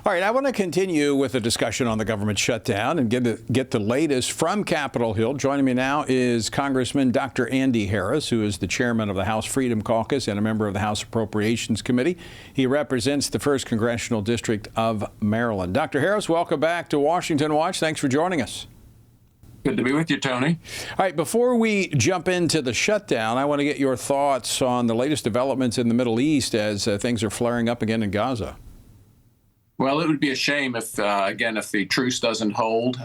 All right, I want to continue with a discussion on the government shutdown and get the latest from Capitol Hill. Joining me now is Congressman Dr. Andy Harris, who is the chairman of the House Freedom Caucus and a member of the House Appropriations Committee. He represents the 1st Congressional District of Maryland. Dr. Harris, welcome back to Washington Watch. Thanks for joining us. Good to be with you, Tony. All right, before we jump into the shutdown, I want to get your thoughts on the latest developments in the Middle East as things are flaring up again in Gaza. Well, it would be a shame if, again, if the truce doesn't hold.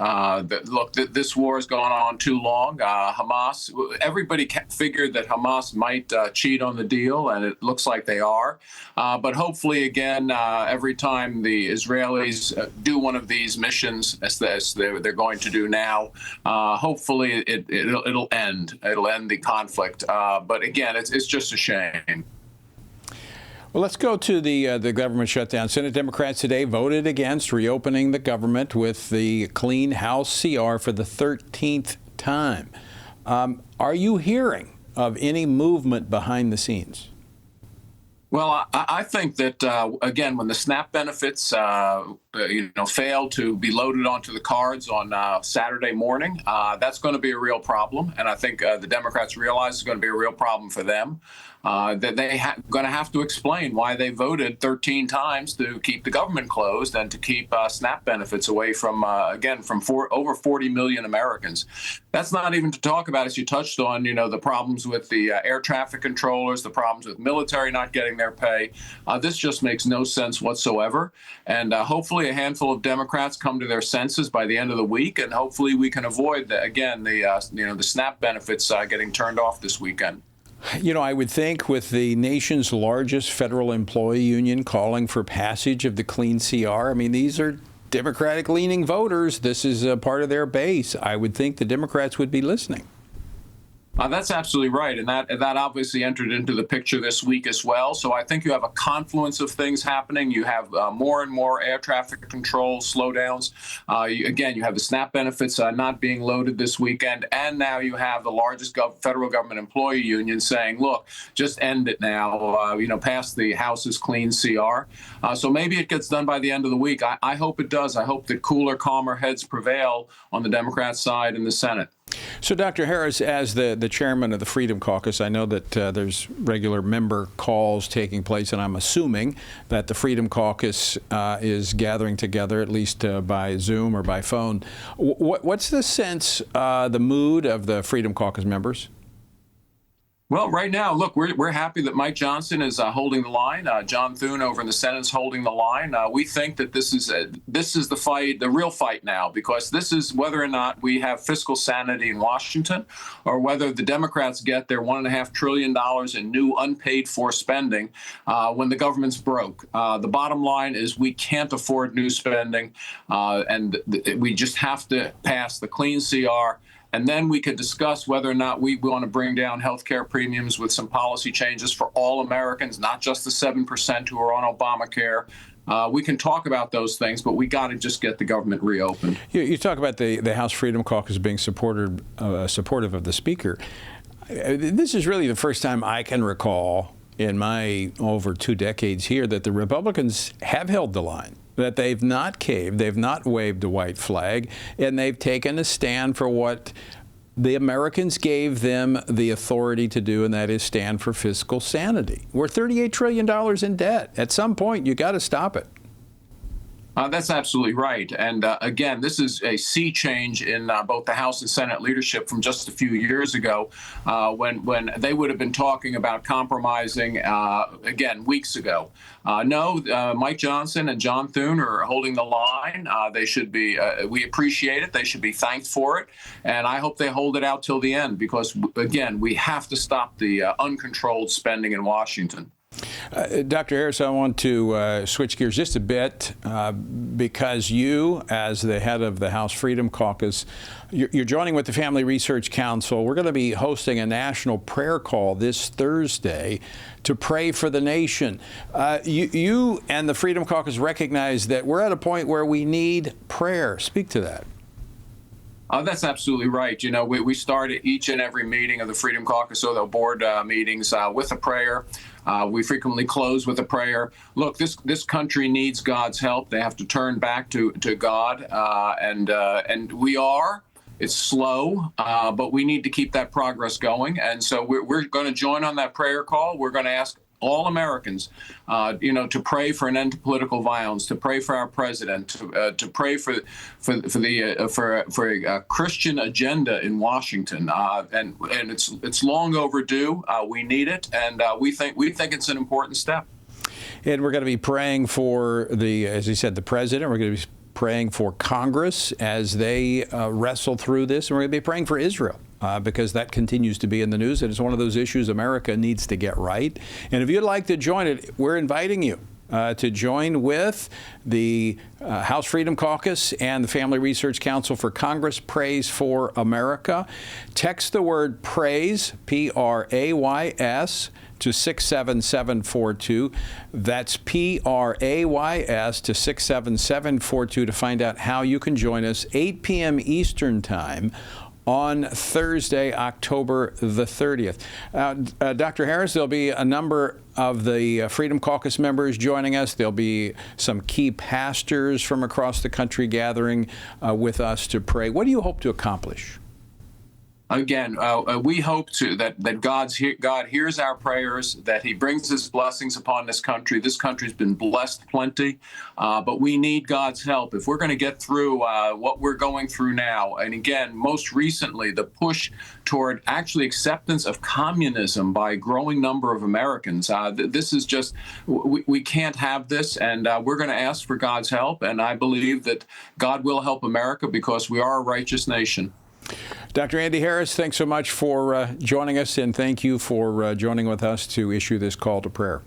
Look, this war has gone on too long. Hamas, everybody figured that Hamas might cheat on the deal, and it looks like they are. But hopefully, again, every time the Israelis do one of these missions, as they're going to do now, hopefully it'll end. It'll end the conflict. But again, it's just a shame. Well, let's go to the government shutdown. Senate Democrats today voted against reopening the government with the clean House CR for the 13th time. Are you hearing of any movement behind the scenes? Well, I think that, again, when the SNAP benefits, fail to be loaded onto the cards on Saturday morning, that's going to be a real problem. And I think the Democrats realize it's going to be a real problem for them. That they're going to have to explain why they voted 13 times to keep the government closed and to keep SNAP benefits away from, over 40 million Americans. That's not even to talk about, as you touched on, the problems with the air traffic controllers, the problems with military not getting their pay. This just makes no sense whatsoever. And hopefully a handful of Democrats come to their senses by the end of the week, and hopefully we can avoid, the SNAP benefits getting turned off this weekend. I would think with the nation's largest federal employee union calling for passage of the clean CR, these are Democratic-leaning voters. This is a part of their base. I would think the Democrats would be listening. That's absolutely right. And that obviously entered into the picture this week as well. So I think you have a confluence of things happening. You have more and more air traffic control slowdowns. You have the SNAP benefits not being loaded this weekend. And now you have the largest federal government employee union saying, look, just end it now, pass the House's clean CR. So maybe it gets done by the end of the week. I hope it does. I hope that cooler, calmer heads prevail on the Democrat side in the Senate. So, Dr. Harris, as the chairman of the Freedom Caucus, I know that there's regular member calls taking place, and I'm assuming that the Freedom Caucus is gathering together, at least by Zoom or by phone. What's the sense, the mood of the Freedom Caucus members? Well, right now, look, we're happy that Mike Johnson is holding the line. John Thune over in the Senate is holding the line. We think that this is the fight, the real fight now, because this is whether or not we have fiscal sanity in Washington, or whether the Democrats get their $1.5 trillion in new unpaid for spending when the government's broke. The bottom line is we can't afford new spending, and we just have to pass the clean CR. And then we could discuss whether or not we want to bring down health care premiums with some policy changes for all Americans, not just the 7% who are on Obamacare. We can talk about those things, but we got to just get the government reopened. You talk about the House Freedom Caucus being supportive of the Speaker. This is really the first time I can recall in my over 2 decades here that the Republicans have held the line, that they've not caved, they've not waved a white flag, and they've taken a stand for what the Americans gave them the authority to do, and that is stand for fiscal sanity. We're $38 trillion in debt. At some point, you got to stop it. That's absolutely right. And again, this is a sea change in both the House and Senate leadership from just a few years ago when they would have been talking about compromising, again, weeks ago. Mike Johnson and John Thune are holding the line. They should be, we appreciate it. They should be thanked for it. And I hope they hold it out till the end because, again, we have to stop the uncontrolled spending in Washington. Dr. Harris, I want to switch gears just a bit because you, as the head of the House Freedom Caucus, you're joining with the Family Research Council. We're going to be hosting a national prayer call this Thursday to pray for the nation. You and the Freedom Caucus recognize that we're at a point where we need prayer. Speak to that. That's absolutely right. You know, we start each and every meeting of the Freedom Caucus or the board meetings with a prayer. We frequently close with a prayer. Look, this country needs God's help. They have to turn back to God, and we are. It's slow, but we need to keep that progress going. And so we're going to join on that prayer call. We're going to ask all Americans, to pray for an end to political violence, to pray for our president, to pray for a Christian agenda in Washington, and it's long overdue. We need it, and we think it's an important step. And we're going to be praying for as you said, the president. We're going to be praying for Congress as they wrestle through this, and we're going to be praying for Israel. Because that continues to be in the news, and it's one of those issues America needs to get right. And if you'd like to join it, we're inviting you to join with the House Freedom Caucus and the Family Research Council for Congress Praise for America. Text the word PRAYS, P-R-A-Y-S, to 67742. That's PRAYS to 67742 to find out how you can join us 8 p.m. Eastern Time on Thursday, October the 30th. Dr. Harris, there'll be a number of the Freedom Caucus members joining us. There'll be some key pastors from across the country gathering with us to pray. What do you hope to accomplish? Again, we hope that God hears our prayers, that He brings His blessings upon this country. This country's been blessed plenty, but we need God's help if we're going to get through what we're going through now. And again, most recently, the push toward actually acceptance of communism by a growing number of Americans. This is just, we can't have this, and we're going to ask for God's help. And I believe that God will help America because we are a righteous nation. Dr. Andy Harris, thanks so much for joining us, and thank you for joining with us to issue this call to prayer.